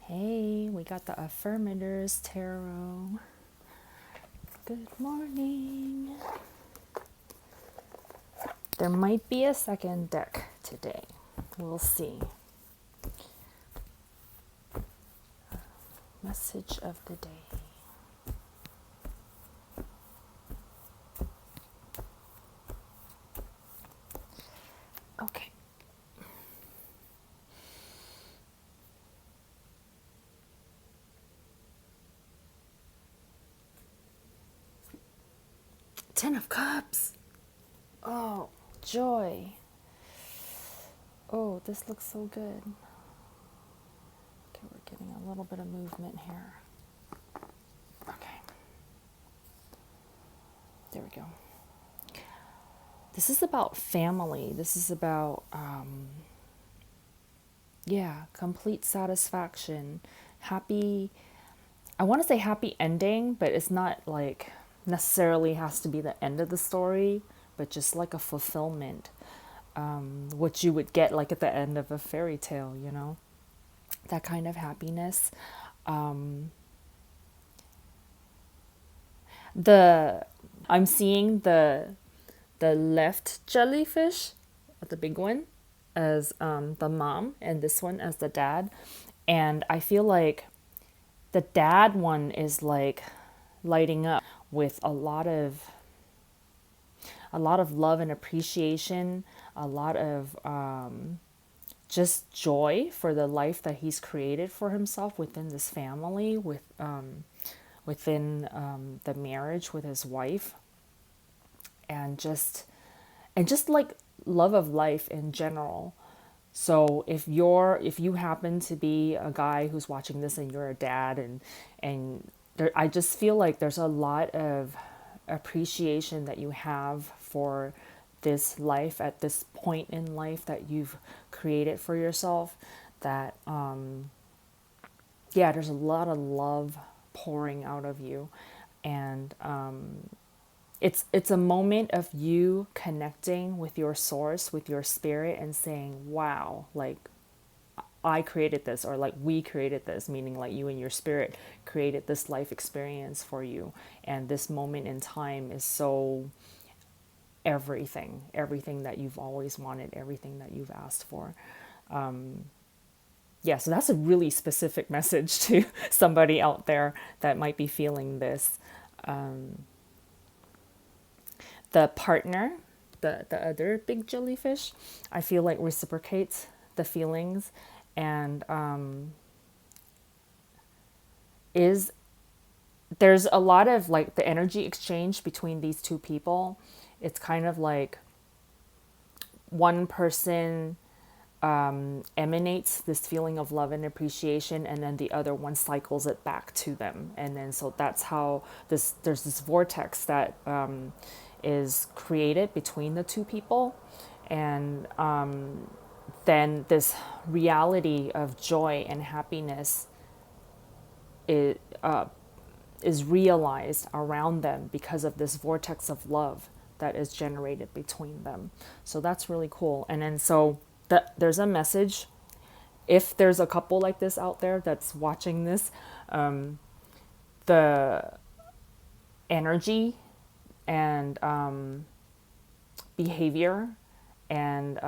Hey, we got the Affirmators Tarot. Good morning. There might be a second deck today. We'll see. Message of the day. Okay. Ten of Cups. Oh, joy. Oh, this looks so good. Okay, we're getting a little bit of movement here. Okay. There we go. This is about family. This is about, complete satisfaction. Happy, I want to say happy ending, but it's not like necessarily has to be the end of the story, but just like a fulfillment. What you would get like at the end of a fairy tale, that kind of happiness. The I'm seeing the left jellyfish, the big one, as the mom, and this one as the dad. And I feel like the dad one is like lighting up with a lot of love and appreciation, a lot of just joy for the life that he's created for himself within this family, within the marriage with his wife, and just like love of life in general. So if you happen to be a guy who's watching this and you're a dad, and there, I just feel like there's a lot of appreciation that you have for this life at this point in life that you've created for yourself, that there's a lot of love pouring out of you. And it's a moment of you connecting with your source, with your spirit, and saying, wow, like I created this, or like we created this, meaning like you and your spirit created this life experience for you. And this moment in time is so everything that you've always wanted, everything that you've asked for. So that's a really specific message to somebody out there that might be feeling this. The partner, the other big jellyfish, I feel like reciprocates the feelings, and is there's a lot of like the energy exchange between these two people. It's kind of like one person emanates this feeling of love and appreciation, and then the other one cycles it back to them. And then so that's how there's this vortex that is created between the two people. And then this reality of joy and happiness is, is realized around them because of this vortex of love that is generated between them. So that's really cool. And then so there's a message. If there's a couple like this out there that's watching this, the energy and behavior, and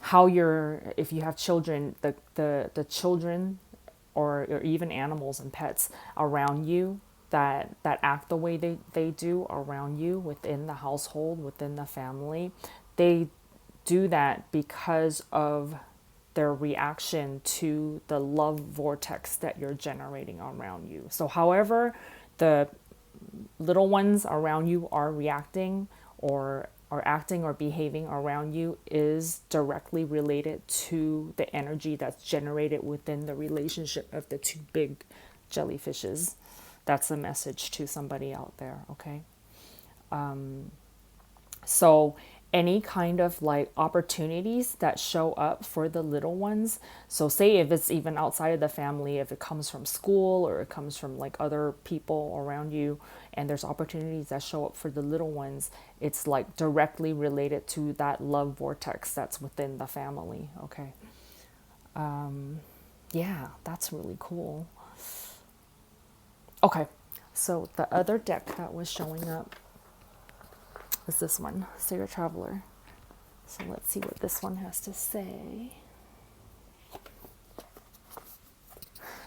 how if you have children, the children, or even animals and pets around you that act the way they do around you within the household, within the family, they do that because of their reaction to the love vortex that you're generating around you. So however the little ones around you are reacting, or acting or behaving around you, is directly related to the energy that's generated within the relationship of the two big jellyfishes. That's a message to somebody out there, okay? So any kind of like opportunities that show up for the little ones, so say if it's even outside of the family, if it comes from school or it comes from like other people around you, and there's opportunities that show up for the little ones, it's like directly related to that love vortex that's within the family, okay? Yeah, that's really cool. Okay, so the other deck that was showing up is this one, Sacred Traveler. So let's see what this one has to say.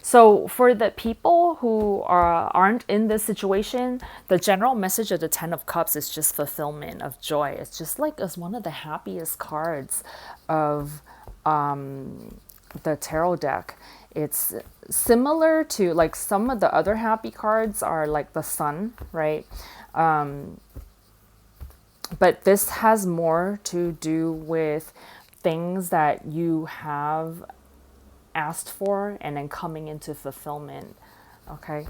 So for the people who aren't in this situation, the general message of the Ten of Cups is just fulfillment of joy. It's just like as one of the happiest cards of the tarot deck. It's similar to like some of the other happy cards are like the sun, right? But this has more to do with things that you have asked for and then coming into fulfillment. Okay.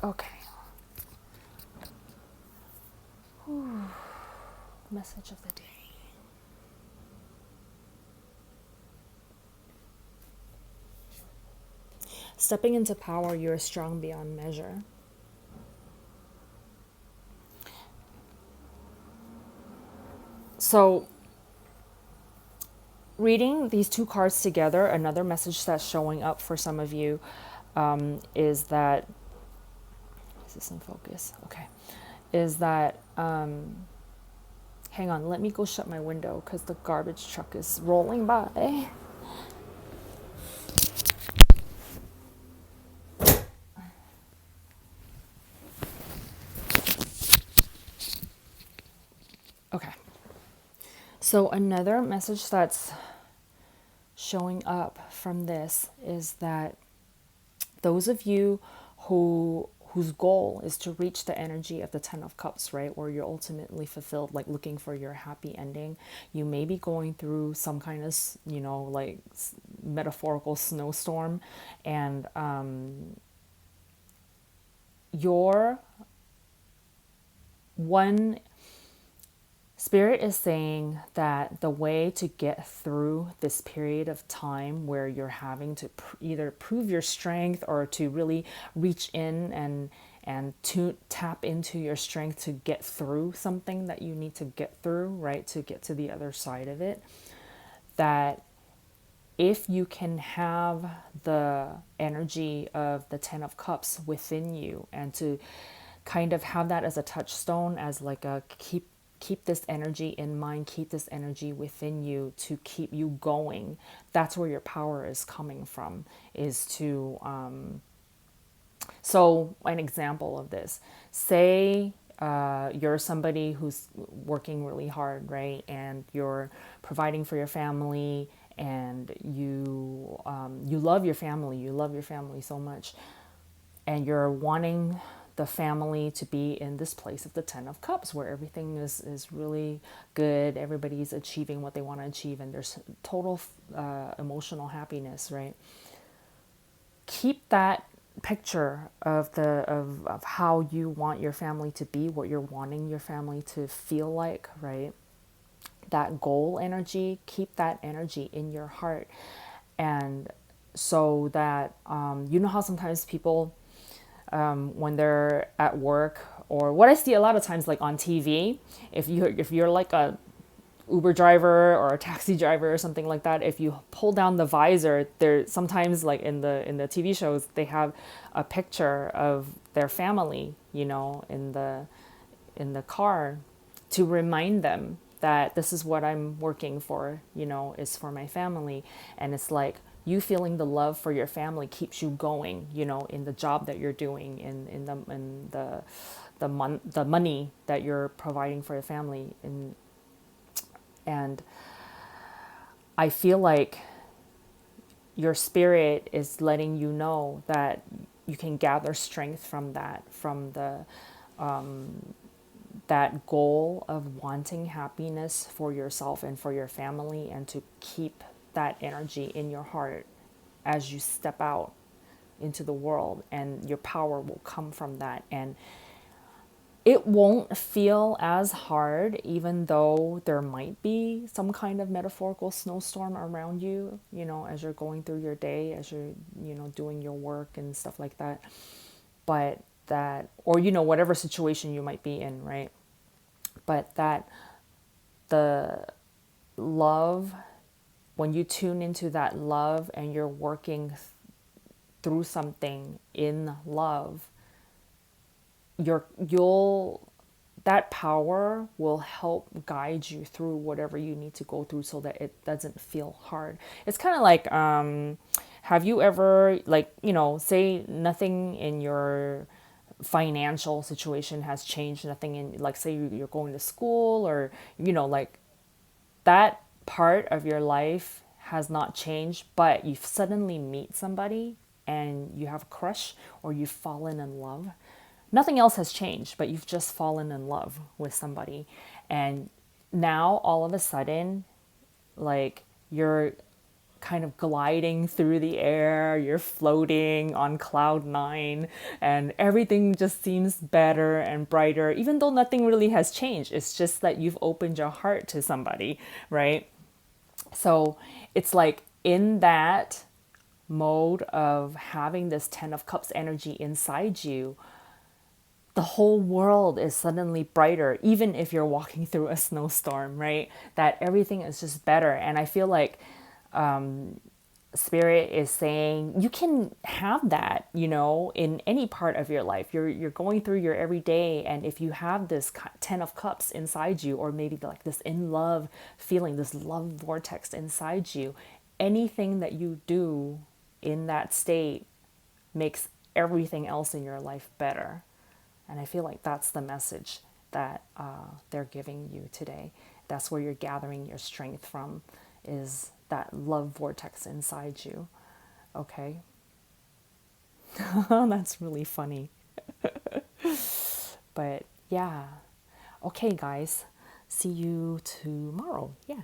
Okay. Message of the day. Stepping into power, you are strong beyond measure. So, reading these two cards together, another message that's showing up for some of you is that, is this in focus? Okay. Is that, hang on, let me go shut my window because the garbage truck is rolling by. Okay. So, another message that's showing up from this is that those of you whose goal is to reach the energy of the Ten of Cups, right, where you're ultimately fulfilled, like looking for your happy ending, you may be going through some kind of, like metaphorical snowstorm, and your one Spirit is saying that the way to get through this period of time where you're having to either prove your strength or to really reach in and to tap into your strength to get through something that you need to get through, right? To get to the other side of it. That if you can have the energy of the Ten of Cups within you and to kind of have that as a touchstone, as like a keep this energy in mind, keep this energy within you to keep you going. That's where your power is coming from, is to so an example of this, say you're somebody who's working really hard, right? And you're providing for your family, and you love your family so much, and you're wanting the family to be in this place of the Ten of Cups where everything is really good, everybody's achieving what they want to achieve, and there's total emotional happiness, right? Keep that picture of of how you want your family to be, what you're wanting your family to feel like, right? That goal energy, keep that energy in your heart. And so that you know how sometimes people when they're at work, or what I see a lot of times like on TV, if you're like a Uber driver or a taxi driver or something like that, if you pull down the visor, there sometimes like in the TV shows they have a picture of their family, in the car, to remind them that this is what I'm working for, is for my family. And it's like you feeling the love for your family keeps you going, in the job that you're doing, in the money that you're providing for the family. And I feel like your spirit is letting you know that you can gather strength from that, from the that goal of wanting happiness for yourself and for your family, and to keep that energy in your heart as you step out into the world, and your power will come from that. And it won't feel as hard, even though there might be some kind of metaphorical snowstorm around you, as you're going through your day, as you're, doing your work and stuff like that. But or, whatever situation you might be in, right? But that the love, when you tune into that love and you're working through something in love, you'll that power will help guide you through whatever you need to go through so that it doesn't feel hard. It's kind of like, have you ever, like, say nothing in your financial situation has changed, nothing in, like, say you're going to school, or like, that part of your life has not changed, but you suddenly meet somebody and you have a crush or you've fallen in love. Nothing else has changed, but you've just fallen in love with somebody. And now all of a sudden, like, you're kind of gliding through the air, you're floating on cloud nine, and everything just seems better and brighter, even though nothing really has changed. It's just that you've opened your heart to somebody, right? So it's like, in that mode of having this 10 of Cups energy inside you, the whole world is suddenly brighter, even if you're walking through a snowstorm, right? That everything is just better. And I feel like Spirit is saying you can have that, in any part of your life. You're going through your everyday, and if you have this 10 of Cups inside you, or maybe like this in love feeling, this love vortex inside you, anything that you do in that state makes everything else in your life better. And I feel like that's the message that they're giving you today. That's where you're gathering your strength from, is that love vortex inside you. Okay? That's really funny. But yeah. Okay, guys. See you tomorrow. Yeah.